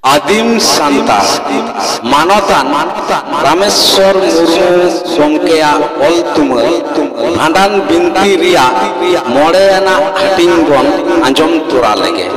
आदिम सान्तार मानतान रामेश्वर मुर्मू गंकेया ऑल तुमल भांडान बिनती रिया मोड़े आना हटिंग बन आंजम तोरा लेगे।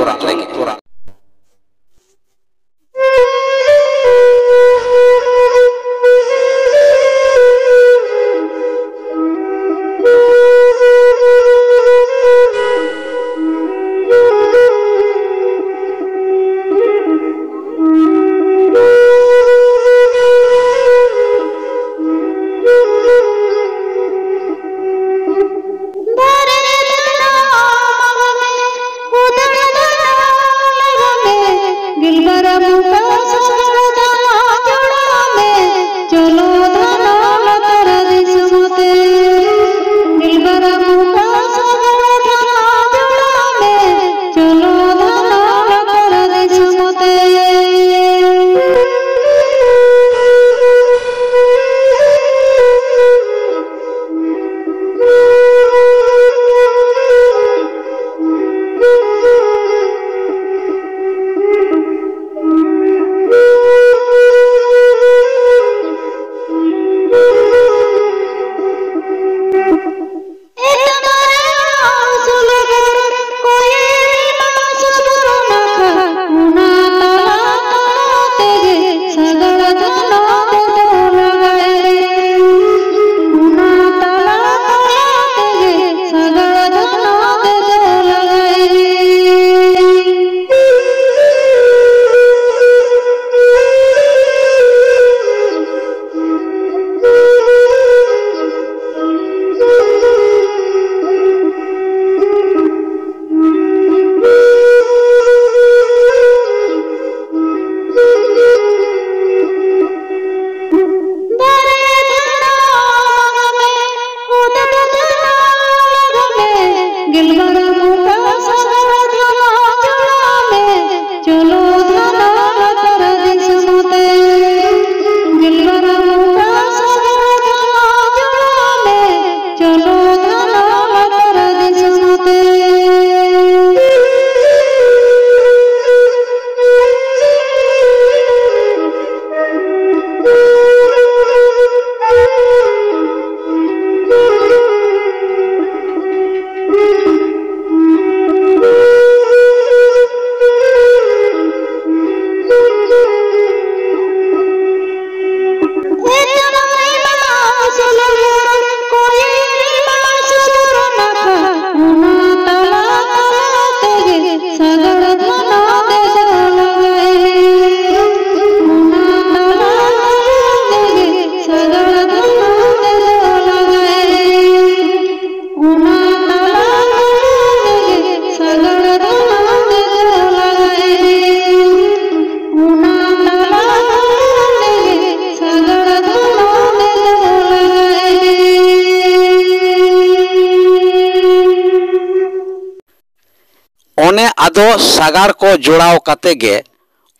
ओने आदो सागार को जोड़ाव काते गे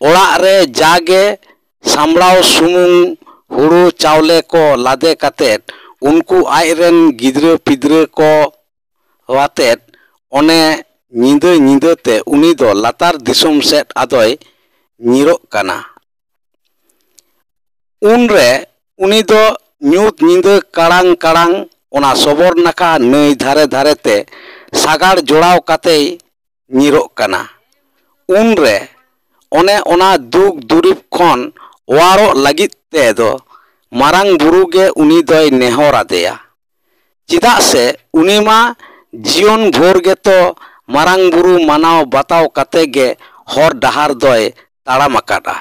ओड़ाग रे जागे सामड़ाव सुमुंग हुड़ू चावले को लादे काते उनको आयरन गिद्रे पिद्रे को वाते ओने नींदे नींदे ते उनी दो लातार दिसोम सेट आदोय नीरो काना। उनरे उनी दो न्यूत नींदे काड़ांग काड़ांग ओना सबोर नाका नई धारे धारे ते सागार जोड़ाव काते नीरो काना। उनरे ओने ओना दुख दुरिब खन वारो लगित ते दो मारांग बुरु गे उनी दोय नेहर आदेया चिदा से उनी मा जीवन भोर गे तो मारांग बुरु मानाव बाताव काते गे हर डहार दोय ताड़ाम आकादा।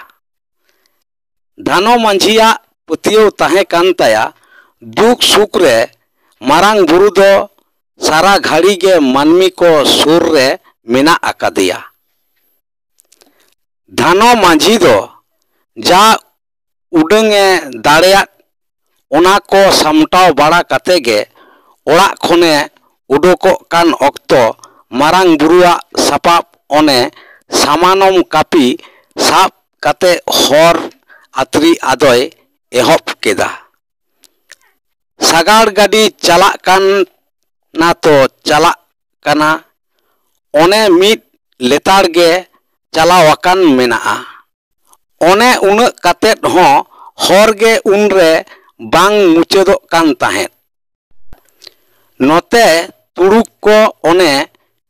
धानो मांझिया पतियो ताहे कान ताया दुख सुख रे मारांग बुरु दो सारा घाड़ी गे मानमी को सुर रे मेना आकादिया। धानो मांझी दो जा उडंगे दाड़ेया ओना को सामटाव बाड़ा काते गे ओड़ा खने उडोको कान ऑक्तो मारांग बुरुआ सापाप ओने सामानम कापी साप काते हर आतरी आदोय एहब केदा। सागाड़ गाड़ी चला कान ना तो चला काना ओने मिट लेतार गे चलावाकान मेना। ᱚᱱᱮ ᱩᱱᱟᱹᱜ ᱠᱟᱛᱮᱫ ᱦᱚᱸ ᱦᱚᱨ ᱜᱮ ᱩᱱᱨᱮ ᱵᱟᱝ ᱢᱩᱪᱟᱹᱫᱚᱜ ᱠᱟᱱ ᱛᱟᱦᱮᱸᱫ᱾ ᱱᱚᱛᱮ ᱛᱩᱲᱩᱠ ᱠᱚ ᱚᱱᱮ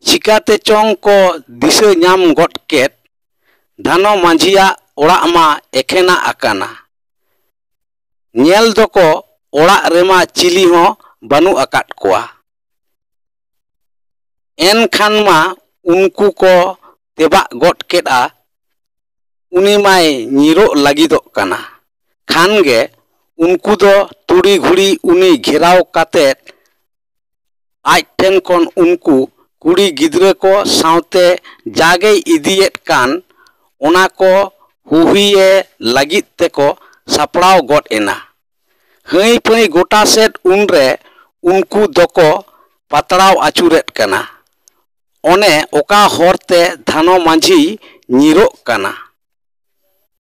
ᱪᱤᱠᱟᱹᱛᱮ ᱪᱚᱝ ᱠᱚ ᱫᱤᱥᱟᱹ ᱧᱟᱢ ᱜᱚᱫ ᱠᱮᱫ, ᱫᱷᱟᱱᱚ ᱢᱟᱹᱡᱷᱤᱭᱟᱜ ᱚᱲᱟᱜ ᱢᱟ ᱮᱠᱷᱮᱱᱟᱜ ᱟᱠᱟᱱᱟ᱾ ᱧᱮᱞ ᱫᱚᱠᱚ ᱚᱲᱟᱜ ᱨᱮᱢᱟ ᱪᱤᱞᱤ ᱦᱚᱸ ᱵᱟᱹᱱᱩᱜ ᱟᱠᱟᱫ ᱠᱚᱣᱟ᱾ ᱮᱱᱠᱷᱟᱱ ᱢᱟ ᱩᱱᱠᱩ ᱠᱚ ᱛᱮᱵᱟᱜ ᱜᱚᱫ ᱠᱮᱫᱼᱟ, ᱩᱱᱤ ᱢᱟᱭ ᱧᱤᱨᱚᱜ ᱞᱟᱹᱜᱤᱫᱚᱜ ᱠᱟᱱᱟ᱾ ᱠᱷᱟᱱ ᱜᱮ ᱩᱱᱠᱩ ᱫᱚ ᱛᱩᱲᱤ ᱜᱷᱩᱲᱤ ᱩᱱᱤ ᱜᱷᱮᱨᱟᱣ ᱠᱟᱛᱮᱫ ᱟᱡ ᱴᱷᱮᱱ ᱠᱷᱚᱱ ᱩᱱᱠᱩ ᱠᱩᱲᱤ ᱜᱤᱫᱽᱨᱟᱹ ko ᱥᱟᱶᱛᱮ ᱡᱟᱜᱮᱭ ᱤᱫᱤᱭᱮᱫ ᱠᱟᱱ ᱚᱱᱟ ko ᱦᱩᱦᱤᱭᱮ ᱞᱟᱹᱜᱤᱫ ᱛᱮᱠᱚ ᱥᱟᱯᱲᱟᱣ ᱜᱚᱫ ᱮᱱᱟ᱾ ᱦᱟᱹᱭ ᱯᱷᱟᱹᱭ ᱜᱚᱴᱟ ᱥᱮᱫ ᱩᱱᱨᱮ ᱩᱱᱠᱩ ᱫᱚᱠᱚ ᱯᱟᱛᱲᱟᱣ ᱟᱹᱪᱩᱨᱮᱫ ᱠᱟᱱᱟ᱾ ᱚᱱᱮ ᱚᱠᱟ ᱦᱚᱨᱛᱮ ᱫᱷᱟᱱᱚ ᱢᱟᱹᱡᱷᱤ ᱧᱤᱨᱚᱜ ᱠᱟᱱᱟ,